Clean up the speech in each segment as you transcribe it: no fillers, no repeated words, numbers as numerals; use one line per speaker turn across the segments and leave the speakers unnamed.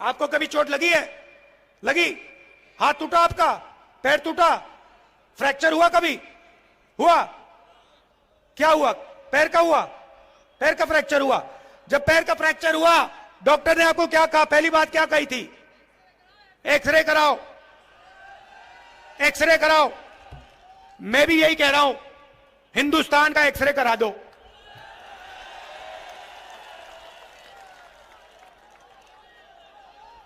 आपको कभी चोट लगी है? लगी? हाथ टूटा आपका? पैर टूटा? फ्रैक्चर हुआ कभी? हुआ? क्या हुआ? पैर का हुआ? पैर का फ्रैक्चर हुआ। जब पैर का फ्रैक्चर हुआ, डॉक्टर ने आपको क्या कहा? पहली बात क्या कही थी? एक्सरे कराओ, एक्सरे कराओ। मैं भी यही कह रहा हूं, हिंदुस्तान का एक्सरे करा दो।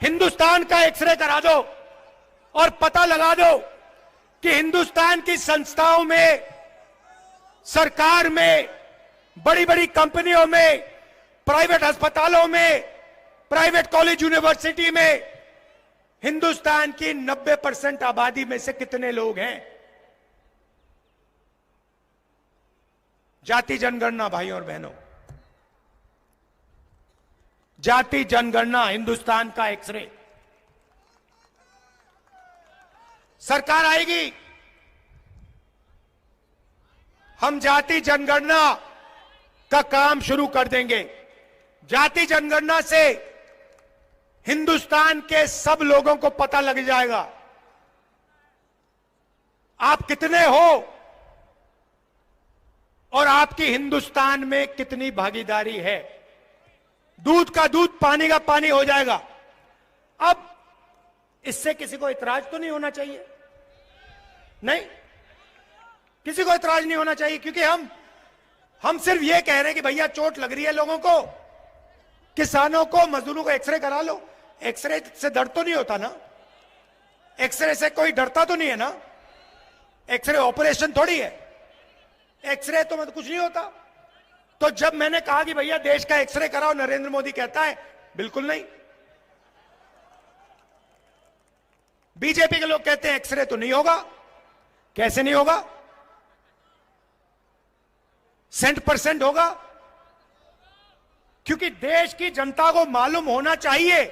हिंदुस्तान का एक्सरे करा दो और पता लगा दो कि हिंदुस्तान की संस्थाओं में, सरकार में, बड़ी बड़ी कंपनियों में, प्राइवेट अस्पतालों में, प्राइवेट कॉलेज यूनिवर्सिटी में हिंदुस्तान की 90% आबादी में से कितने लोग हैं? जाति जनगणना भाइयों और बहनों, जाति जनगणना, हिंदुस्तान का एक्सरे। सरकार आएगी, हम जाति जनगणना का काम शुरू कर देंगे। जाति जनगणना से हिंदुस्तान के सब लोगों को पता लग जाएगा आप कितने हो और आपकी हिंदुस्तान में कितनी भागीदारी है। दूध का दूध, पानी का पानी हो जाएगा। अब इससे किसी को इतराज तो नहीं होना चाहिए? नहीं, किसी को इतराज नहीं होना चाहिए, क्योंकि हम सिर्फ ये कह रहे हैं कि भैया चोट लग रही है लोगों को, किसानों को, मजदूरों को एक्सरे करा लो। एक्सरे से दर्द तो नहीं होता ना? एक्सरे से कोई डरता तो नहीं है ना? एक्सरे ऑपरेशन थोड़ी है, एक्सरे तो मतलब कुछ नहीं होता। तो जब मैंने कहा कि भैया देश का एक्सरे कराओ, नरेंद्र मोदी कहता है बिल्कुल नहीं। बीजेपी के लोग कहते हैं एक्सरे तो नहीं होगा। कैसे नहीं होगा? 100% होगा, क्योंकि देश की जनता को मालूम होना चाहिए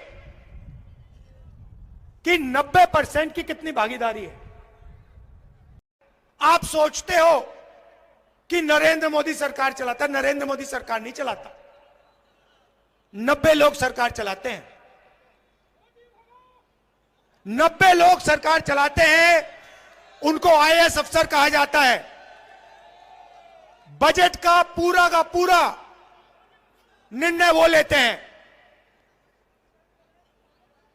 कि 90% की कितनी भागीदारी है। आप सोचते हो कि नरेंद्र मोदी सरकार चलाता है, नरेंद्र मोदी सरकार नहीं चलाता। 90 लोग सरकार चलाते हैं। 90 लोग सरकार चलाते हैं, उनको आईएएस अफसर कहा जाता है। बजट का पूरा निर्णय वो लेते हैं।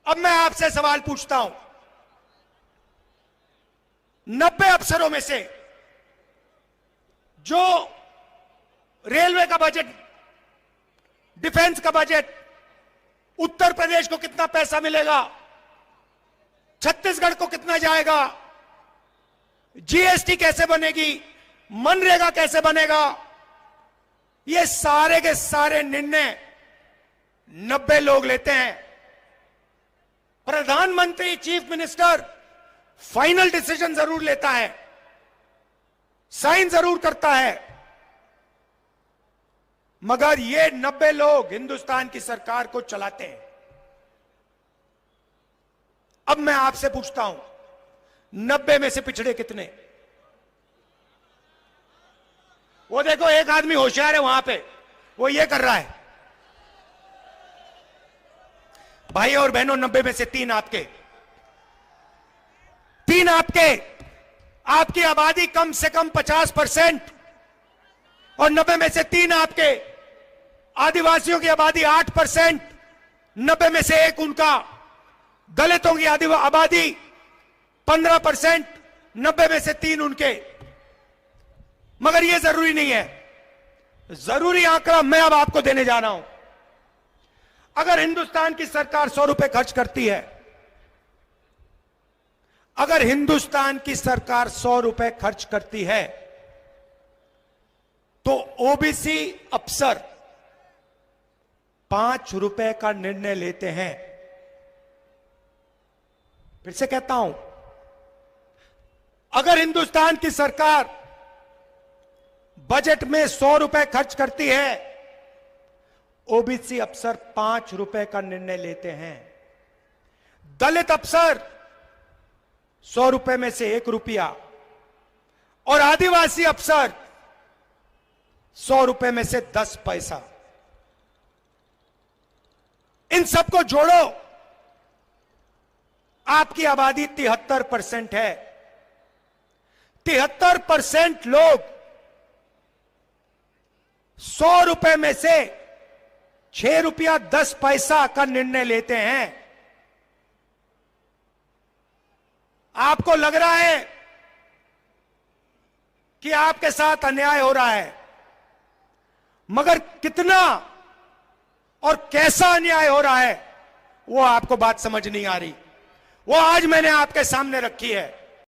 अब मैं आपसे सवाल पूछता हूं, 90 अफसरों में से जो रेलवे का बजट, डिफेंस का बजट, उत्तर प्रदेश को कितना पैसा मिलेगा, छत्तीसगढ़ को कितना जाएगा, जीएसटी कैसे बनेगी, मनरेगा कैसे बनेगा, ये सारे के सारे निर्णय 90 लोग लेते हैं। प्रधानमंत्री, चीफ मिनिस्टर फाइनल डिसीजन जरूर लेता है, साइन जरूर करता है, मगर ये 90 लोग हिंदुस्तान की सरकार को चलाते हैं। अब मैं आपसे पूछता हूं, 90 में से पिछड़े कितने? वो देखो एक आदमी होशियार है वहां पे, वो ये कर रहा है। भाई और बहनों, 90 में से 3 आपके, 3 आपके। आपकी आबादी कम से कम 50% और 90 में से 3 आपके। आदिवासियों की आबादी 8%, 90 में से 1 उनका। दलितों की आबादी 15%, 90 में से 3 उनके। मगर यह जरूरी नहीं है। जरूरी आंकड़ा मैं अब आपको देने जा रहा हूं। अगर हिंदुस्तान की सरकार 100 रुपए खर्च करती है, अगर हिंदुस्तान की सरकार 100 रुपए खर्च करती है, तो ओबीसी अफसर 5 रुपए का निर्णय लेते हैं। फिर से कहता हूं, अगर हिंदुस्तान की सरकार बजट में 100 रुपए खर्च करती है, ओबीसी अफसर 5 रुपए का निर्णय लेते हैं। दलित अफसर 100 रुपए में से 1 रुपया, और आदिवासी अफसर 100 रुपए में से 10 पैसा। इन सबको जोड़ो आपकी आबादी 73% है। 73% लोग 100 रुपए में से 6 रुपया 10 पैसा का निर्णय लेते हैं। आपको लग रहा है कि आपके साथ अन्याय हो रहा है, मगर कितना और कैसा अन्याय हो रहा है वो आपको बात समझ नहीं आ रही। वो आज मैंने आपके सामने रखी है।